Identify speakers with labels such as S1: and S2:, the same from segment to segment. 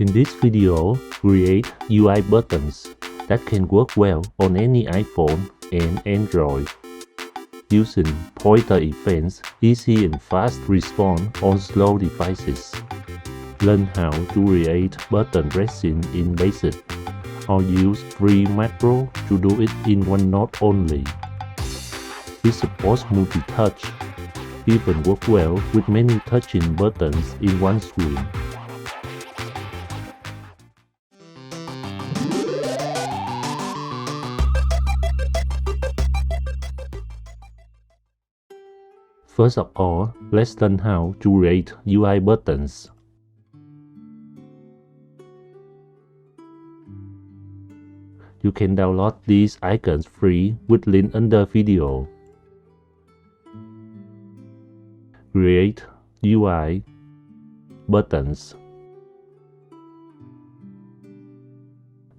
S1: In this video, create UI buttons that can work well on any iPhone and Android. Using pointer events, easy and fast response on slow devices. Learn how to create button pressing in Basic, or use free macro to do it in one node only. It supports multi-touch, even work well with many touching buttons in one screen. First of all, let's learn how to create UI buttons. You can download these icons free with link under video. Create UI buttons.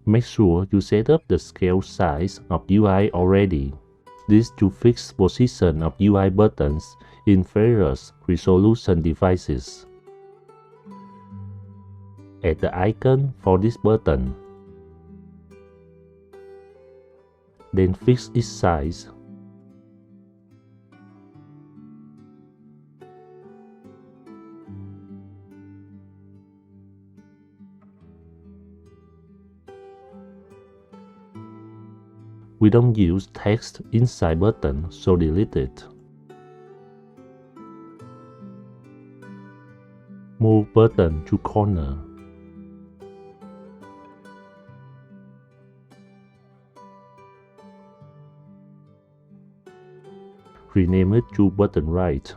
S1: Make sure you set up the scale size of UI already. This to fix position of UI buttons in various resolution devices. Add the icon for this button. Then fix its size. We don't use text inside button, so delete it. Move button to corner. Rename it to button right.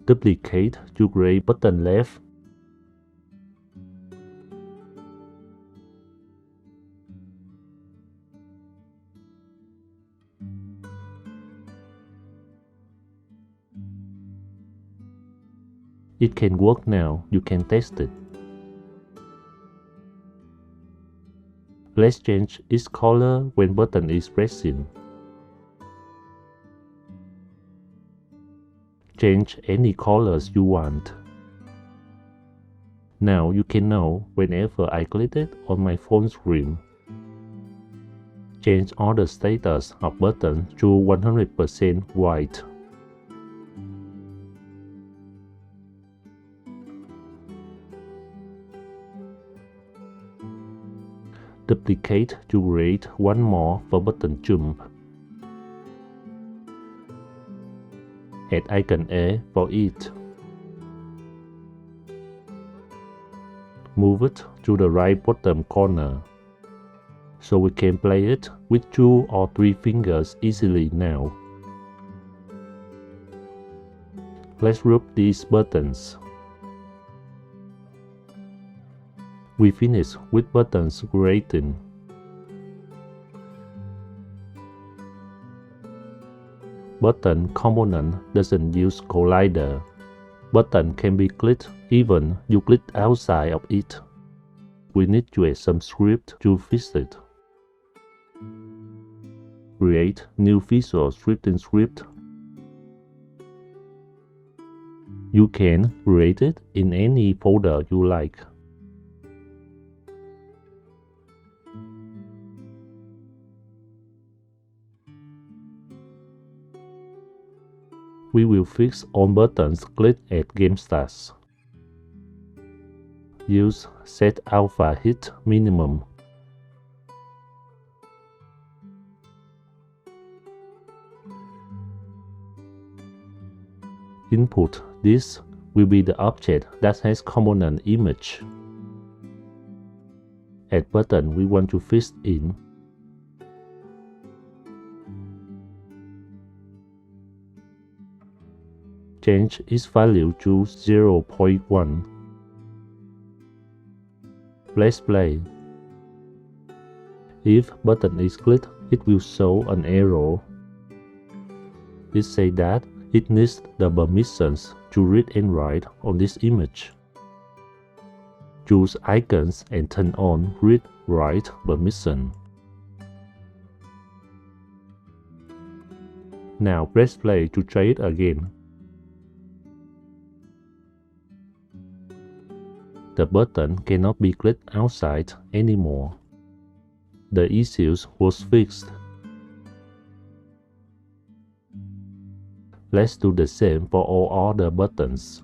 S1: Duplicate to create button left. It can work now, you can test it. Let's change its color when button is pressing. Change any colors you want. Now you can know whenever I click it on my phone screen. Change all the status of button to 100% white. Duplicate to create one more for button jump. Add icon A for it. Move it to the right bottom corner, so we can play it with 2 or 3 fingers easily now. Let's group these buttons. We finish with buttons creating. Button component doesn't use collider. Button can be clicked even you click outside of it. We need to add some script to fix it. Create new visual scripting script. You can create it in any folder you like. We will fix all buttons clicked at game starts. Use set alpha hit minimum. Input this will be the object that has component image. Add button we want to fix in. Change its value to 0.1. Let's play. If button is clicked, it will show an arrow. It says that it needs the permissions to read and write on this image. Choose icons and turn on read write permission. Now press play to try it again. the button cannot be clicked outside anymore. The issue was fixed. Let's do the same for all other buttons.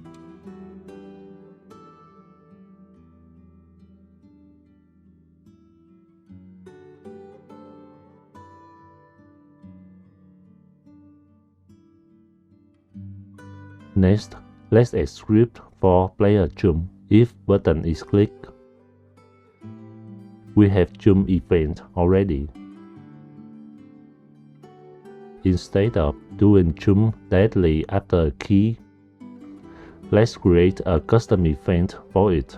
S1: Next, let's add script for player jump if button is clicked. We have jump event already. Instead of doing jump directly after a key, let's create a custom event for it.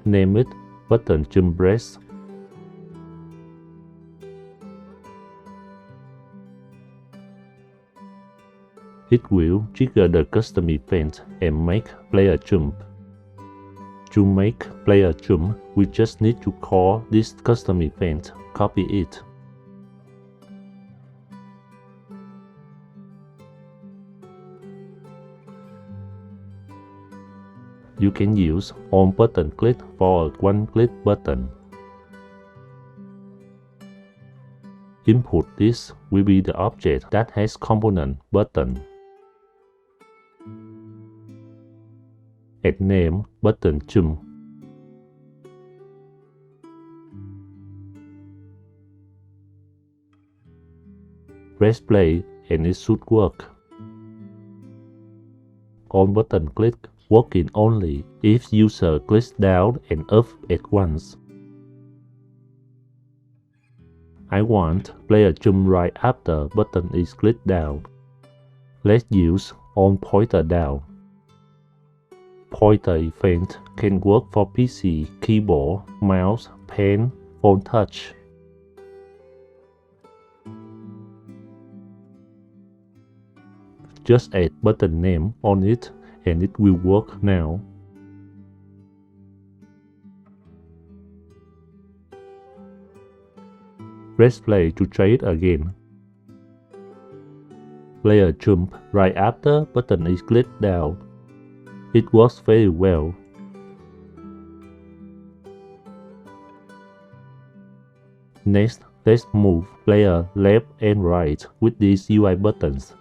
S1: Name it button jump press. It will trigger the custom event and make player jump. To make player jump, we just need to call this custom event, copy it. You can use on button click for a one-click button. Input this will be the object that has component button. Add name button jump. Press play and it should work. On button click working only if user clicks down and up at once. I want player jump right after button is clicked down. Let's use on pointer down. Pointer event can work for PC, keyboard, mouse, pen, phone touch. Just add button name on it and it will work now. Press play to try it again. Player jump right after button is clicked down. It works very well. Next, let's move player left and right with these UI buttons.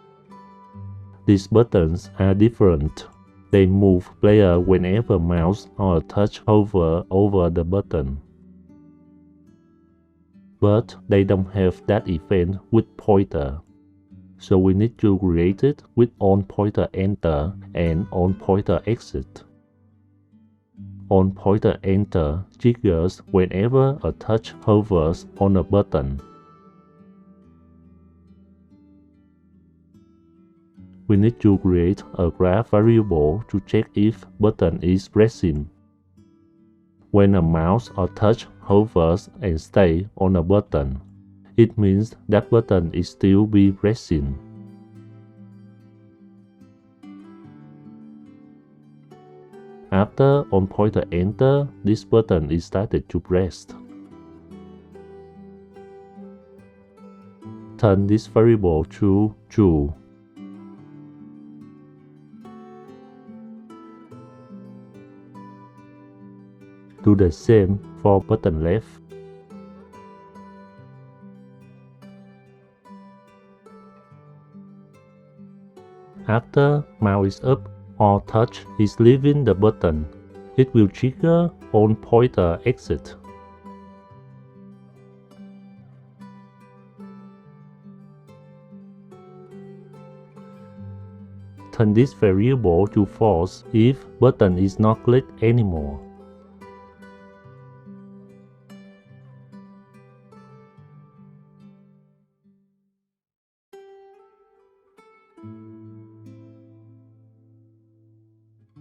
S1: These buttons are different. They move player whenever mouse or touch hover over the button. But they don't have that event with pointer. So we need to create it with on pointer enter and on pointer exit. On pointer enter triggers whenever a touch hovers on a button. We need to create a graph variable to check if button is pressing. When a mouse or touch hovers and stays on a button, it means that button is still be pressing. After on pointer enter, this button is started to press. Turn this variable to true. Do the same for button left. After mouse is up or touch is leaving the button, it will trigger on pointer exit. Turn this variable to false if button is not clicked anymore.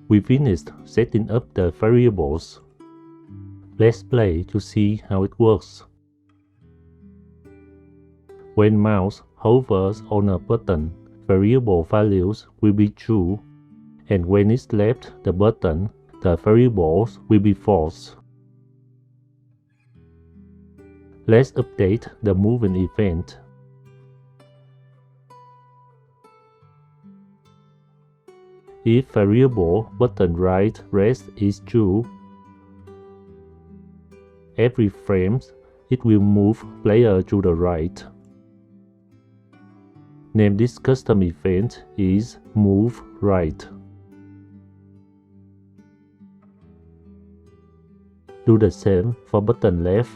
S1: We finished setting up the variables. Let's play to see how it works. When mouse hovers on a button, variable values will be true, and when it's left the button, the variables will be false. Let's update the moving event. If variable button right rest is true, every frame it will move player to the right. Name this custom event is move right. Do the same for button left.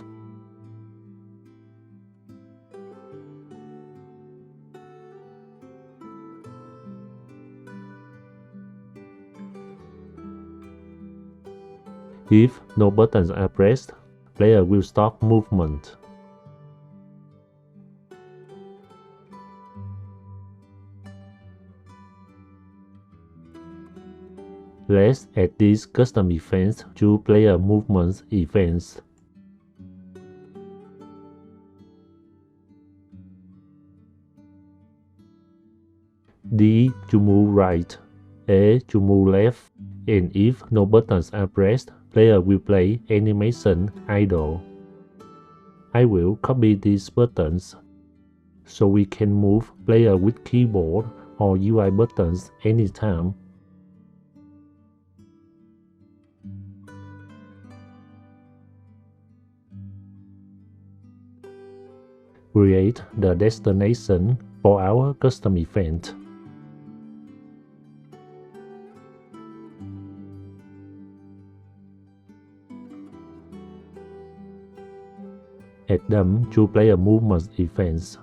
S1: If no buttons are pressed, player will stop movement. Let's add these custom events to player movement events. D to move right, A to move left, and if no buttons are pressed, player will play animation idle. I will copy these buttons so we can move player with keyboard or UI buttons anytime. Create the destination for our custom event. Add them to player movement events.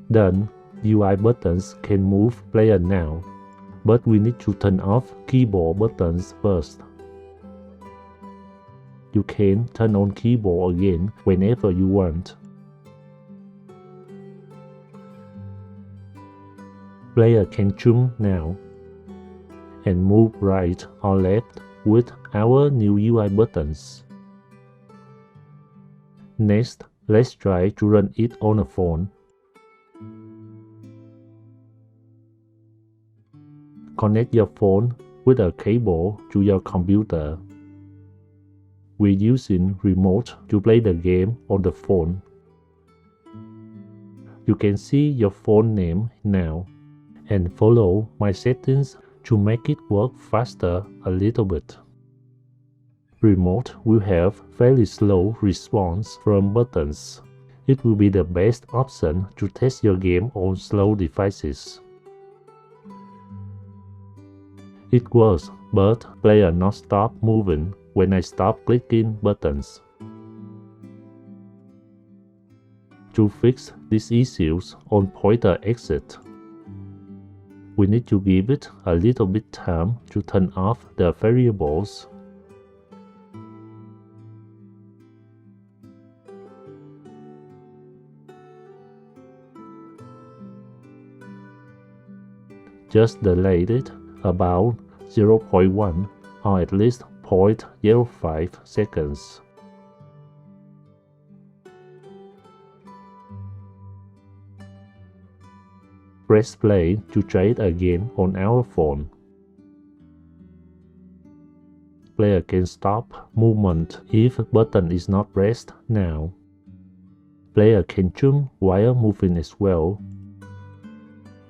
S1: Then, UI buttons can move player now, but we need to turn off keyboard buttons first. You can turn on keyboard again whenever you want. Player can jump now and move right or left with our new UI buttons. Next, let's try to run it on a phone. Connect your phone with a cable to your computer. We're using remote to play the game on the phone. You can see your phone name now and follow my settings to make it work faster a little bit. Remote will have very slow response from buttons. It will be the best option to test your game on slow devices. It works, but player not stop moving when I stop clicking buttons. To fix these issues on pointer exit, we need to give it a little bit time to turn off the variables. Just delay it about 0.1 or at least 0.05 seconds. Press play to try it again on our phone. Player can stop movement if button is not pressed now. Player can jump while moving as well.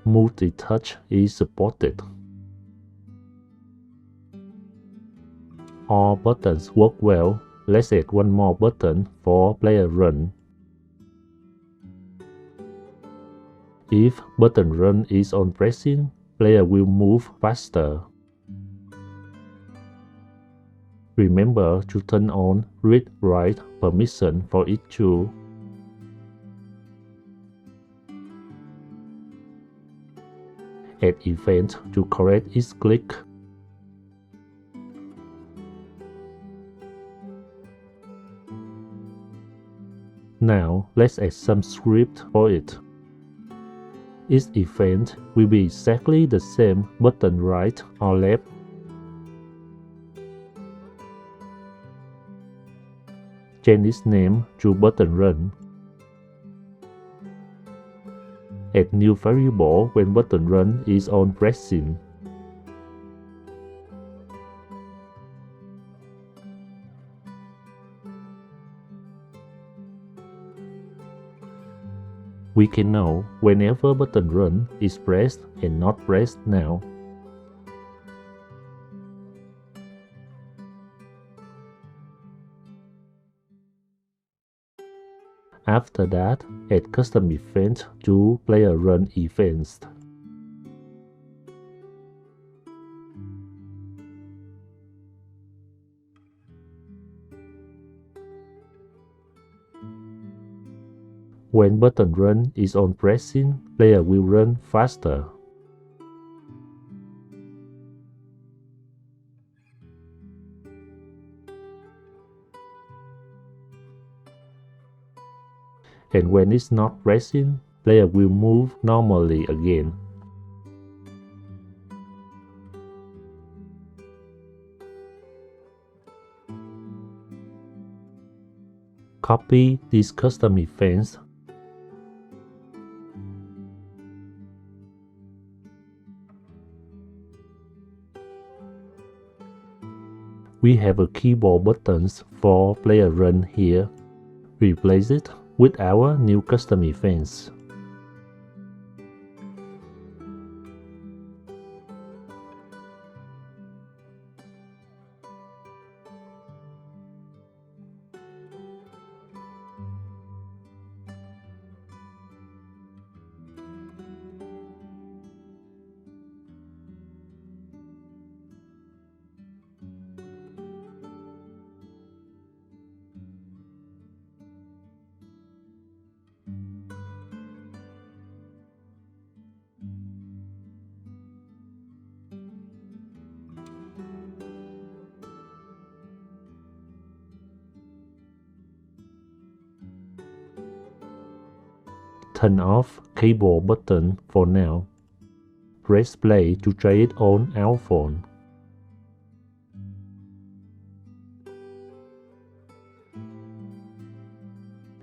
S1: Multi-touch is supported. All buttons work well. Let's add one more button for player run. If button run is on pressing, player will move faster. Remember to turn on read-write permission for it too. Add event to correct its click. Now let's add some script for it. Each event will be exactly the same button right or left. Change its name to button run. Add new variable when button run is on pressing. We can know whenever button run is pressed and not pressed now. After that, add custom event to player run events. When button run is on pressing, player will run faster. And when it's not pressing, player will move normally again. Copy these custom events. We have a keyboard buttons for player run here. Replace it with our new custom events. Turn off keyboard button for now. Press play to try it on our phone.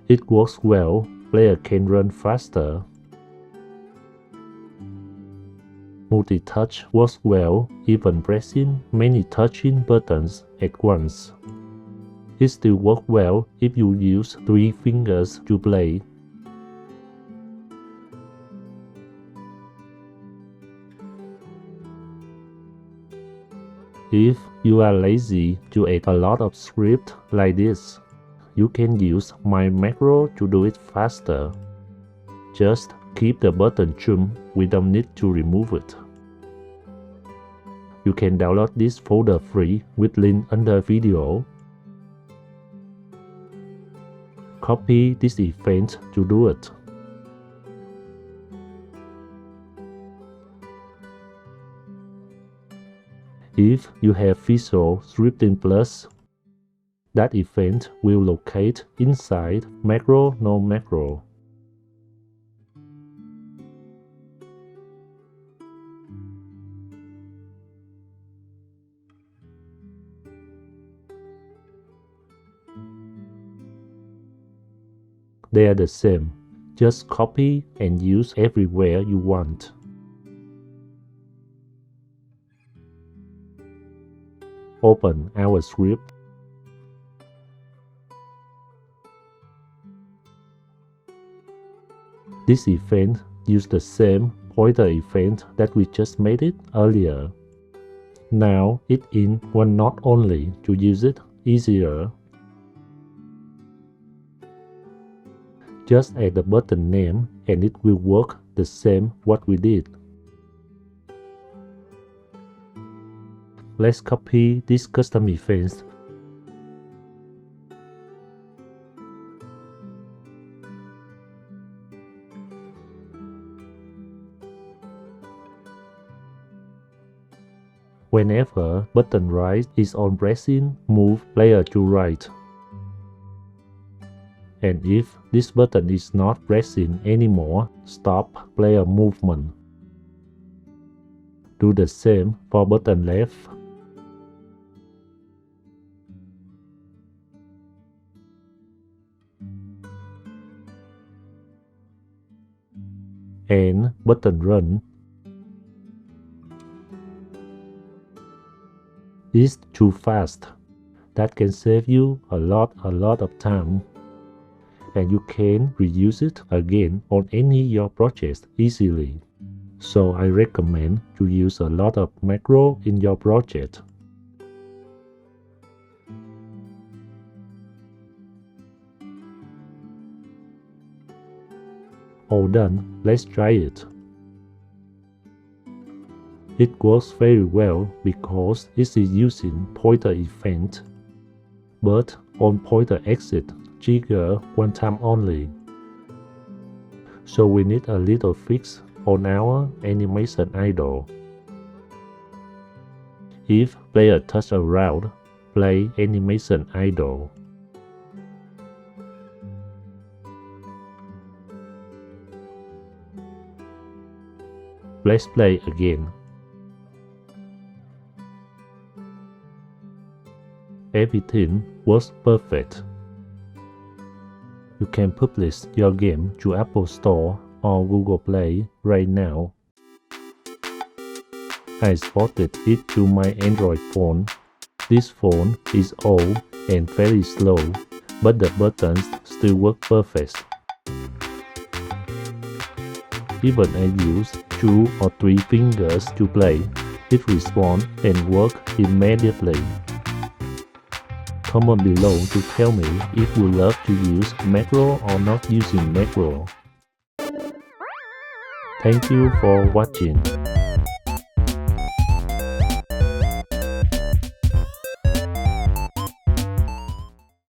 S1: It works well, player can run faster. Multi-touch works well, even pressing many touching buttons at once. It still works well if you use 3 fingers to play. If you are lazy to add a lot of script like this, you can use my macro to do it faster. Just keep the button trim, we don't need to remove it. You can download this folder free with link under video. Copy this event to do it. If you have Visual Scripting Plus, that event will locate inside macro no macro. They are the same, just copy and use everywhere you want. Open our script. This event uses the same pointer event that we just made it earlier. Now it's in one node only to use it easier. Just add the button name and it will work the same what we did. Let's copy this custom events. Whenever button right is on pressing, move player to right. And if this button is not pressing anymore, stop player movement. Do the same for button left. And button run. It's too fast. That can save you a lot of time. and you can reuse it again on any your projects easily. So I recommend to use a lot of macro in your project. All done, let's try it. It works very well because it is using pointer event, but on pointer exit trigger one time only. So we need a little fix on our animation idle. If player touch around, play animation idle. Let's play again. Everything was perfect. You can publish your game to Apple Store or Google Play right now. I spotted it to my Android phone. This phone is old and very slow, but the buttons still work perfect. Even I use 2 or 3 fingers to play, it responds and works immediately. Comment below to tell me if you love to use macro or not using macro. Thank you for watching.